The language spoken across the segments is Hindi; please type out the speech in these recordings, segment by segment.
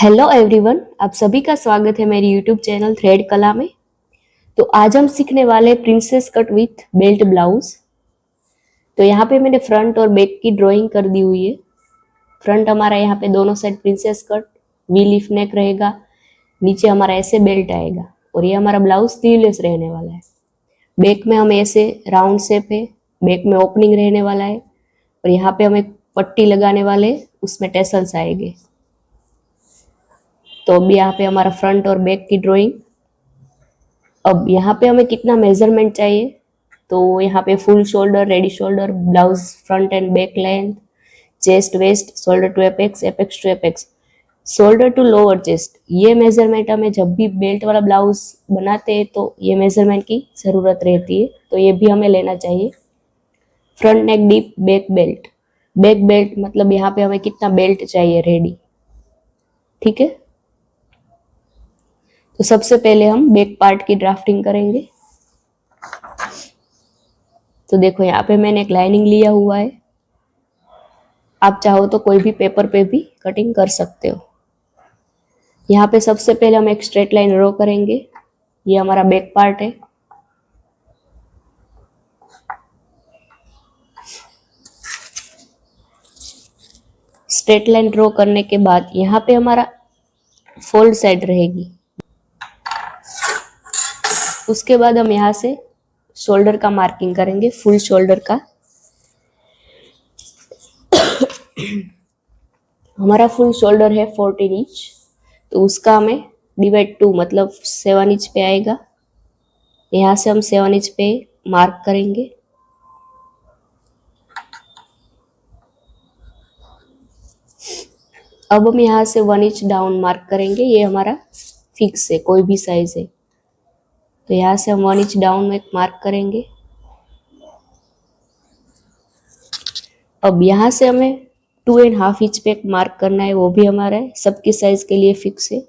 हेलो एवरीवन, आप सभी का स्वागत है मेरी यूट्यूब चैनल थ्रेड कला में। तो आज हम सीखने वाले हैं princess cut with belt blouse. तो यहाँ पे मैंने फ्रंट और बैक की ड्राइंग कर दी हुई है। फ्रंट हमारा यहाँ पे दोनों side princess cut V leaf neck रहेगा, नीचे हमारा ऐसे बेल्ट आएगा और ये हमारा ब्लाउज स्लीवलेस रहने वाला है। बैक में हमें ऐसे राउंड शेप है, बैक में ओपनिंग रहने वाला है और यहाँ पे हमें पट्टी लगाने वाले, उसमें टेसल्स आएंगे। तो अभी यहाँ पे हमारा फ्रंट और बैक की ड्राइंग। अब यहाँ पे हमें कितना मेजरमेंट चाहिए, तो यहाँ पे full shoulder, ready shoulder, blouse front and back length, chest waist, shoulder to apex, apex to apex, shoulder to lower chest, ये मेजरमेंट हमें जब भी बेल्ट वाला ब्लाउज बनाते हैं तो ये मेजरमेंट की जरूरत रहती है, तो ये भी हमें लेना चाहिए। फ्रंट नेक deep back belt, back belt मतलब यहाँ पे हमें कितना बेल्ट चाहिए रेडी, ठीक है। तो सबसे पहले हम बैक पार्ट की ड्राफ्टिंग करेंगे। तो देखो यहाँ पे मैंने एक लाइनिंग लिया हुआ है, आप चाहो तो कोई भी पेपर पे भी कटिंग कर सकते हो। यहाँ पे सबसे पहले हम एक स्ट्रेट लाइन ड्रॉ करेंगे, ये हमारा बैक पार्ट है। स्ट्रेट लाइन ड्रॉ करने के बाद यहाँ पे हमारा फोल्ड साइड रहेगी, उसके बाद हम यहाँ से शोल्डर का मार्किंग करेंगे, फुल शोल्डर का। हमारा फुल शोल्डर है 14 इंच, तो उसका हमें डिवाइड 2 मतलब 7 इंच पे आएगा। यहाँ से हम 7 इंच पे मार्क करेंगे। अब हम यहाँ से 1 इंच डाउन मार्क करेंगे, ये हमारा फिक्स है, कोई भी साइज है। तो यहाँ से हम 1 इंच डाउन में मार्क करेंगे। अब यहाँ से हमें 2.5 इंच पे मार्क करना है, वो भी हमारा है, सबकी साइज के लिए फिक्स है।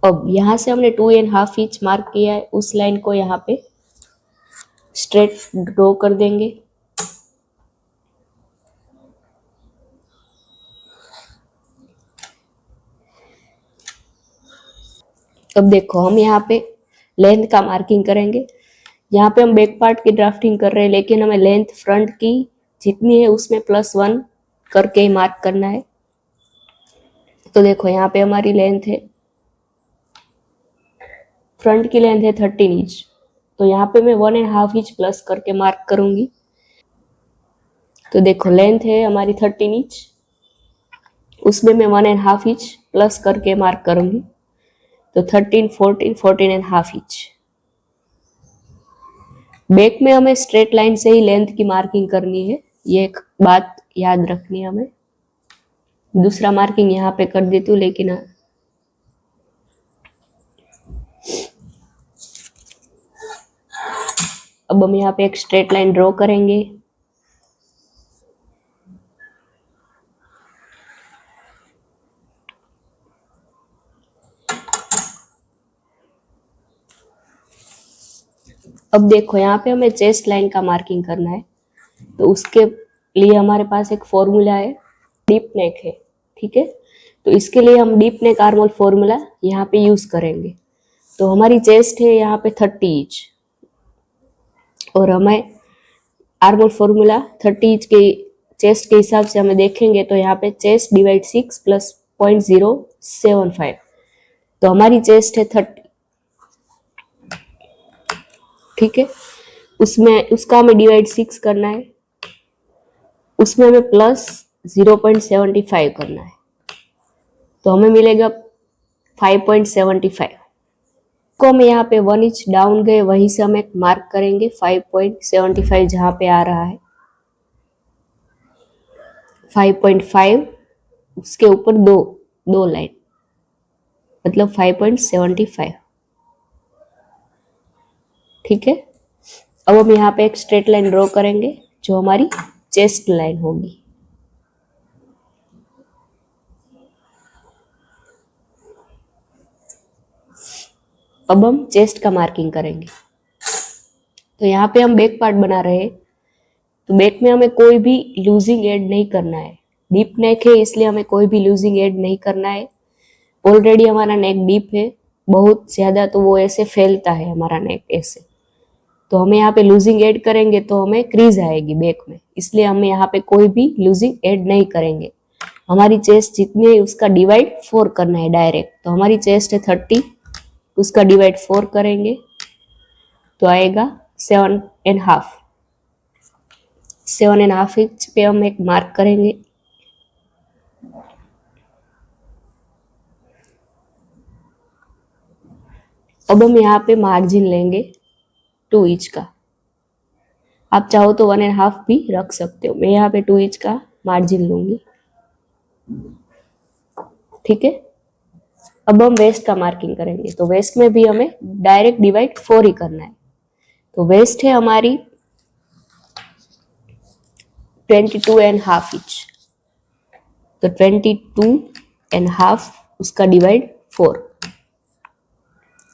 अब यहाँ से हमने 2.5 इंच मार्क किया है, उस लाइन को यहाँ पे स्ट्रेट ड्रॉ कर देंगे। अब देखो हम यहाँ पे लेंथ का मार्किंग करेंगे। यहाँ पे हम बैक पार्ट की ड्राफ्टिंग कर रहे हैं, लेकिन हमें लेंथ फ्रंट की जितनी है उसमें +1 करके ही मार्क करना है। तो देखो यहाँ पे हमारी लेंथ है, फ्रंट की लेंथ है 13 इंच, तो यहाँ पे मैं 1.5 इंच प्लस करके मार्क करूंगी। तो देखो लेंथ है हमारी 13 इंच, उसमें मैं 1.5 इंच प्लस करके मार्क करूंगी। तो 13, 14, 14.5 इंच। बैक में हमें स्ट्रेट लाइन से ही लेंथ की मार्किंग करनी है, ये एक बात याद रखनी है हमें। दूसरा मार्किंग यहाँ पे कर देती हूँ, लेकिन अब हम यहाँ पे एक स्ट्रेट लाइन ड्रॉ करेंगे। अब देखो यहाँ पे हमें चेस्ट लाइन का मार्किंग करना है, तो उसके लिए हमारे पास एक फॉर्मूला है, डीप नेक है, ठीक है। तो इसके लिए हम डीप नेक आर्मोल फॉर्मूला यहाँ पे यूज करेंगे। तो हमारी चेस्ट है यहाँ पे 30 इंच, और हमें आर्मोल फॉर्मूला 30 इंच के चेस्ट के हिसाब से हमें देखेंगे, तो यहाँ पे चेस्ट डिवाइड 6 प्लस 0.075, तो हमारी चेस्ट है 30, ठीक है। उसमें उसका हमें डिवाइड 6 करना है, उसमें हमें प्लस 0.75 करना है, तो हमें मिलेगा 5.75 को हम यहाँ पे 1 इंच डाउन गए, वहीं से हम एक मार्क करेंगे 5.75 जहाँ पे आ रहा है 5.5, उसके ऊपर दो लाइन मतलब 5.75, ठीक है। अब हम यहाँ पे एक स्ट्रेट लाइन ड्रॉ करेंगे जो हमारी चेस्ट लाइन होगी। अब हम चेस्ट का मार्किंग करेंगे। तो यहाँ पे हम बैक पार्ट बना रहे हैं, तो बैक में हमें कोई भी लूजिंग ऐड नहीं करना है, डीप नेक है इसलिए हमें कोई भी लूजिंग ऐड नहीं करना है। ऑलरेडी हमारा नेक डीप है बहुत ज्यादा, तो वो ऐसे फैलता है हमारा नेक ऐसे, तो हमें यहाँ पे लूजिंग ऐड करेंगे तो हमें क्रीज आएगी बैक में, इसलिए हमें यहाँ पे कोई भी लूजिंग ऐड नहीं करेंगे। हमारी चेस्ट जितनी है उसका डिवाइड 4 करना है डायरेक्ट। तो हमारी चेस्ट है 30, उसका डिवाइड 4 करेंगे तो आएगा 7.5। 7.5 इंच पे हम एक मार्क करेंगे। अब हम यहाँ पे मार्जिन लेंगे 2 इंच का। आप चाहो तो 1.5 भी रख सकते हो। मैं यहाँ पे 2 इंच का मार्जिन लूंगी, ठीक है। अब हम वेस्ट का मार्किंग करेंगे, तो वेस्ट में भी हमें डायरेक्ट डिवाइड 4 ही करना है। तो वेस्ट है हमारी 22.5 इंच, तो 22.5 उसका डिवाइड 4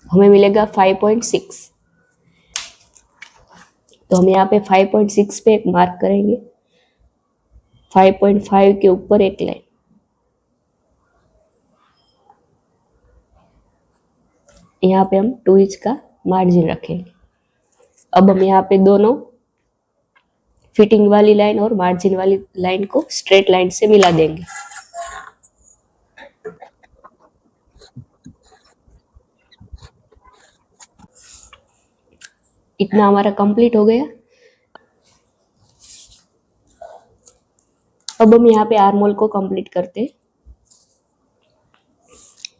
हमें मिलेगा 5.6। तो हम यहाँ पे 5.6 पे एक मार्क करेंगे, 5.5 के ऊपर एक लाइन, यहाँ पे हम 2 इंच का मार्जिन रखेंगे। अब हम यहाँ पे दोनों फिटिंग वाली लाइन और मार्जिन वाली लाइन को स्ट्रेट लाइन से मिला देंगे। इतना हमारा कंप्लीट हो गया। अब हम यहाँ पे आर्मोल को कंप्लीट करते हैं,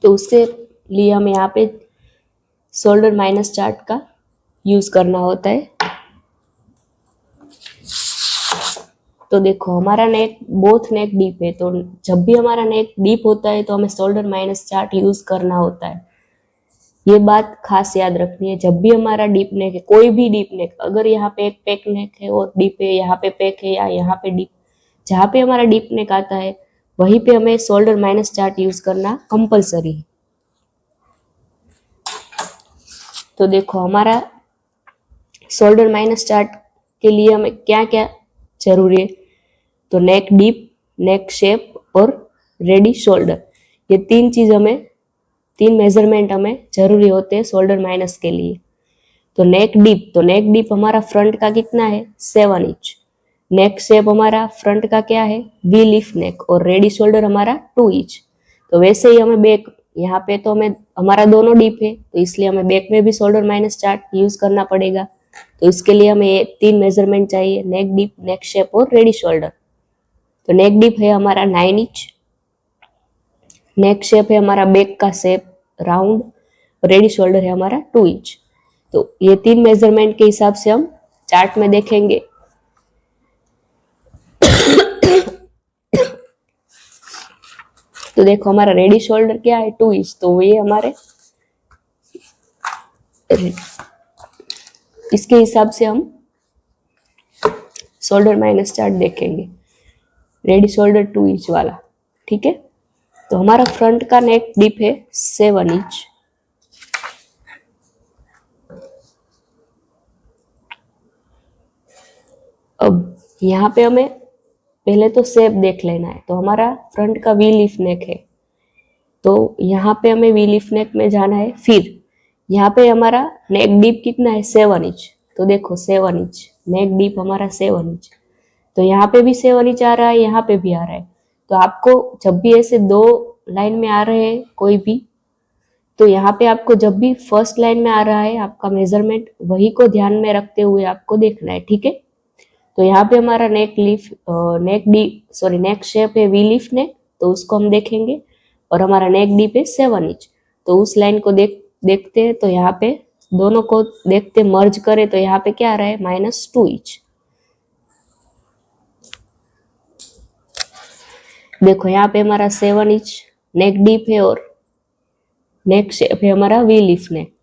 तो उसके लिए हमें यहाँ पे शोल्डर माइनस चार्ट का यूज करना होता है। तो देखो हमारा नेक बोथ नेक डीप है, तो जब भी हमारा नेक डीप होता है तो हमें शोल्डर माइनस चार्ट यूज करना होता है। ये बात खास याद रखनी है। जब भी हमारा डीप नेक है, कोई भी डीप नेक, अगर यहाँ पे एक पैक नेक है और डीप है, यहाँ पे पैक है या यहाँ पे डीप, जहाँ पे हमारा डीप नेक आता है वहीं पे हमें शोल्डर माइनस चार्ट यूज करना कंपलसरी है। तो देखो हमारा शोल्डर माइनस चार्ट के लिए हमें क्या क्या जरूरी है, तो नेक डीप, नेक शेप और रेडी शोल्डर, ये तीन मेजरमेंट हमें जरूरी होते हैं शोल्डर माइनस के लिए। तो नेक डीप हमारा फ्रंट का कितना है 7 इंच। नेक शेप हमारा फ्रंट का क्या है वी लिफ नेक, और रेडी शोल्डर हमारा 2 इंच। तो वैसे ही हमें बैक, यहाँ पे तो हमें हमारा दोनों डीप है तो इसलिए हमें बैक में भी शोल्डर माइनस चार्ट यूज करना पड़ेगा। तो इसके लिए हमें ये 3 मेजरमेंट चाहिए, नेक डीप, नेक शेप और रेडी शोल्डर। तो नेक डीप है हमारा 9 इंच, नेक शेप है हमारा बैक का शेप राउंड, रेडी शोल्डर है हमारा 2 इंच। तो ये 3 मेजरमेंट के हिसाब से हम चार्ट में देखेंगे। तो देखो हमारा रेडी शोल्डर क्या है 2 इंच, तो ये हमारे इसके हिसाब से हम शोल्डर माइनस चार्ट देखेंगे, रेडी शोल्डर 2 इंच वाला, ठीक है। तो हमारा फ्रंट का नेक डीप है 7 इंच। अब यहाँ पे हमें पहले तो शेप देख लेना है। तो हमारा फ्रंट का वी लीफ नेक है, तो यहाँ पे हमें वी लीफ नेक में जाना है। फिर यहाँ पे हमारा नेक डीप कितना है 7 इंच, तो देखो 7 इंच नेक डीप हमारा 7 इंच, तो यहाँ पे भी 7 इंच आ रहा है, यहाँ पे भी आ रहा है। तो आपको जब भी ऐसे 2 लाइन में आ रहे हैं कोई भी, तो यहाँ पे आपको जब भी फर्स्ट लाइन में आ रहा है आपका मेजरमेंट, वही को ध्यान में रखते हुए आपको देखना है, ठीक है। तो यहाँ पे हमारा नेक शेप है वी लीफ नेक, तो उसको हम देखेंगे, और हमारा नेक डीप है 7 इंच। तो उस लाइन को देखते हैं, तो यहाँ पे दोनों को देखते मर्ज करें तो यहाँ पे क्या आ रहा है -2 इंच। देखो यहाँ पे हमारा 7 इंच नेक डीप है और नेक शेप है हमारा वी लीफ नेक,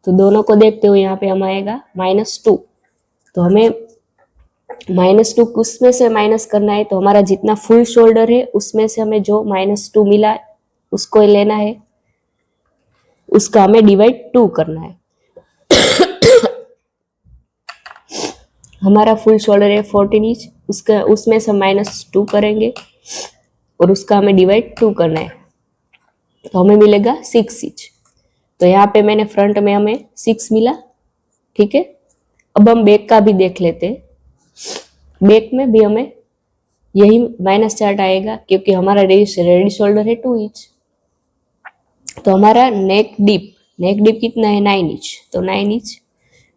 तो दोनों को देखते हुए यहाँ पे हम आएगा -2। तो हमें -2 उसमें से माइनस करना है, तो हमारा जितना फुल शोल्डर है उसमें से हमें जो -2 मिला उसको लेना है, उसका हमें डिवाइड 2 करना है। हमारा फुल शोल्डर है 14 इंच, उसमें से -2 करेंगे, और उसका हमें डिवाइड 2 करना है, तो हमें मिलेगा 6 इंच। तो यहाँ पे मैंने फ्रंट में हमें 6 मिला, ठीक है। अब हम बैक का भी देख लेते हैं। बैक में भी हमें यही -4 आएगा, क्योंकि हमारा रेडी शोल्डर है 2 इंच। तो हमारा नेक डीप कितना है 9 इंच, तो 9 इंच।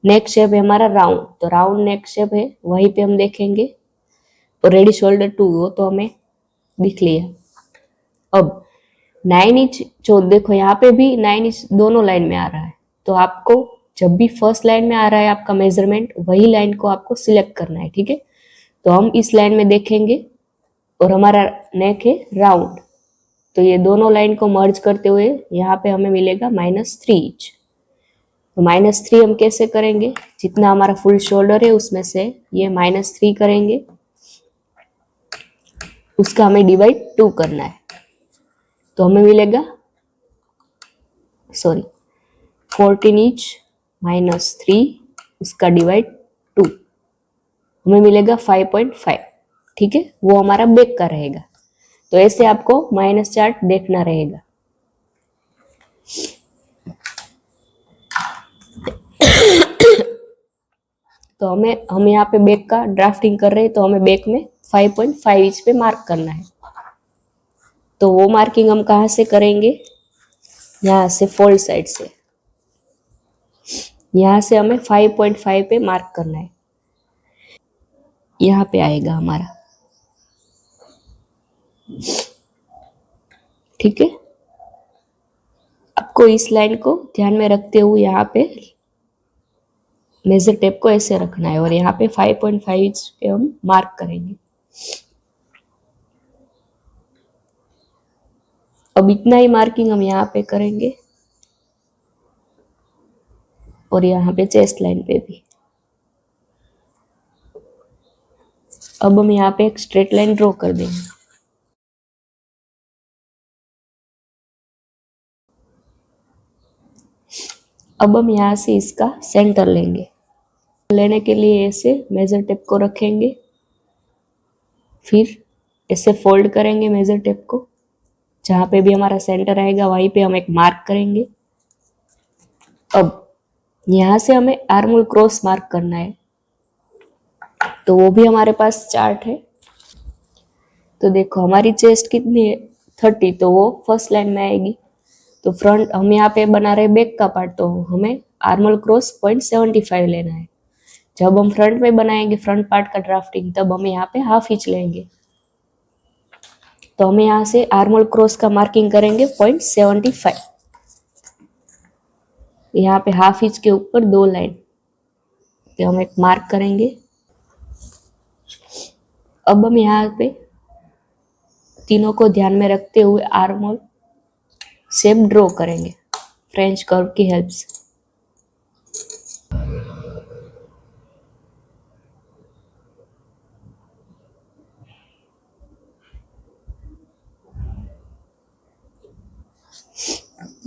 नेक शेप है हमारा राउंड, तो राउंड नेक शेप है, वहीं पे हम देखेंगे। और रेडी शोल्डर 2 हो तो हमें दिख लिया। अब 9 इंच जो देखो यहाँ पे भी 9 इंच दोनों लाइन में आ रहा है, तो आपको जब भी फर्स्ट लाइन में आ रहा है आपका मेजरमेंट, वही लाइन को आपको सिलेक्ट करना है, ठीक है। तो हम इस लाइन में देखेंगे, और हमारा नेक है राउंड, तो ये दोनों लाइन को मर्ज करते हुए यहाँ पे हमें मिलेगा -3 इंच। तो -3 हम कैसे करेंगे, जितना हमारा फुल शोल्डर है उसमें से ये -3 करेंगे, उसका हमें डिवाइड 2 करना है। तो हमें मिलेगा 14 इंच -3, उसका डिवाइड 2, हमें मिलेगा 5.5, ठीक है। वो हमारा बैक का रहेगा। तो ऐसे आपको माइनस चार्ट देखना रहेगा। तो हम यहाँ पे बैक का ड्राफ्टिंग कर रहे हैं, तो हमें बैक में 5.5 इंच पे मार्क करना है। तो वो मार्किंग हम कहाँ से करेंगे, यहाँ से फोल्ड साइड से। यहाँ से हमें 5.5 पे मार्क करना है, यहाँ पे आएगा हमारा, ठीक है। आपको इस लाइन को ध्यान में रखते हुए यहाँ पे मेजर टेप को ऐसे रखना है, और यहाँ पे 5.5 इंच पे हम मार्क करेंगे। अब इतना ही मार्किंग हम यहाँ पे करेंगे, और यहाँ पे चेस्ट लाइन पे भी। अब हम यहाँ पे एक स्ट्रेट लाइन ड्रॉ कर देंगे। अब हम यहाँ से इसका सेंटर लेंगे। लेने के लिए ऐसे मेजर टेप को रखेंगे, फिर ऐसे फोल्ड करेंगे मेजर टेप को, जहाँ पे भी हमारा सेंटर आएगा वहीं पे हम एक मार्क करेंगे। अब यहाँ से हमें आर्मोल क्रॉस मार्क करना है, तो वो भी हमारे पास चार्ट है। तो देखो हमारी चेस्ट कितनी है 30, तो वो फर्स्ट लाइन में आएगी। तो फ्रंट हम यहाँ पे बना रहे बैक का पार्ट, तो हमें आर्मल क्रॉस 0.75 लेना है। जब हम फ्रंट में बनाएंगे फ्रंट पार्ट का ड्राफ्टिंग, तब हम यहाँ पे ½ इंच लेंगे। तो हम यहाँ से आर्मल क्रॉस का मार्किंग करेंगे 0.75। यहाँ पे ½ इंच के ऊपर 2 लाइन, तो हम एक मार्क करेंगे। अब हम यहाँ पे तीनों को ध्यान में रखते हुए आर्मोल शेप ड्रॉ करेंगे फ्रेंच कर्व की हेल्प से।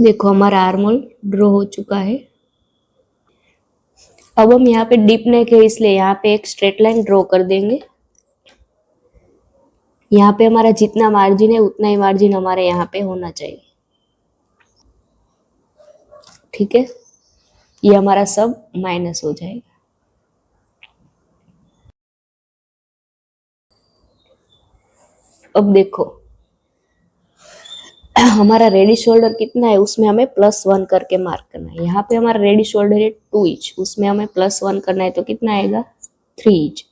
देखो हमारा आर्मोल ड्रॉ हो चुका है। अब हम यहाँ पे डीप नेक है, इसलिए यहाँ पे एक स्ट्रेट लाइन ड्रॉ कर देंगे। यहाँ पे हमारा जितना मार्जिन है उतना ही मार्जिन हमारे यहाँ पे होना चाहिए, ठीक है। ये हमारा सब माइनस हो जाएगा। अब देखो हमारा रेडी शोल्डर कितना है, उसमें हमें +1 करके मार्क करना है। यहाँ पे हमारा रेडी शोल्डर है 2 इंच, उसमें हमें +1 करना है, तो कितना आएगा 3 इंच।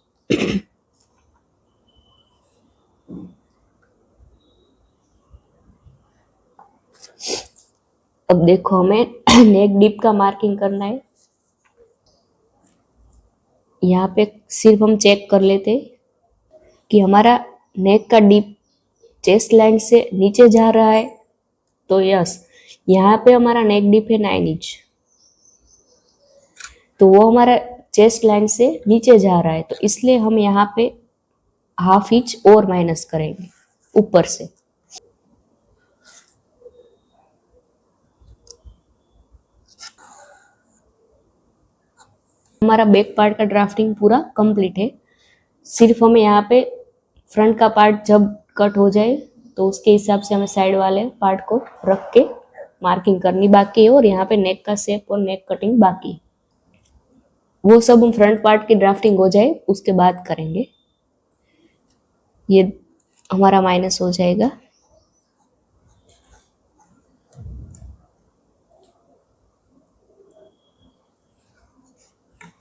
अब देखो हमें नेक डीप का मार्किंग करना है। यहाँ पे सिर्फ हम चेक कर लेते कि हमारा नेक का डीप चेस्ट लाइन से नीचे जा रहा है, तो यस, यहाँ पे हमारा नेक डीप है 9 इंच, तो वो हमारा चेस्ट लाइन से नीचे जा रहा है, तो इसलिए हम यहाँ पे ½ इंच और माइनस करेंगे ऊपर से। हमारा बैक पार्ट का ड्राफ्टिंग पूरा कंप्लीट है। सिर्फ हमें यहाँ पे फ्रंट का पार्ट जब कट हो जाए तो उसके हिसाब से हमें साइड वाले पार्ट को रख के मार्किंग करनी बाकी है, और यहाँ पे नेक का शेप और नेक कटिंग बाकी है। वो सब हम फ्रंट पार्ट की ड्राफ्टिंग हो जाए उसके बाद करेंगे। ये हमारा माइनस हो जाएगा।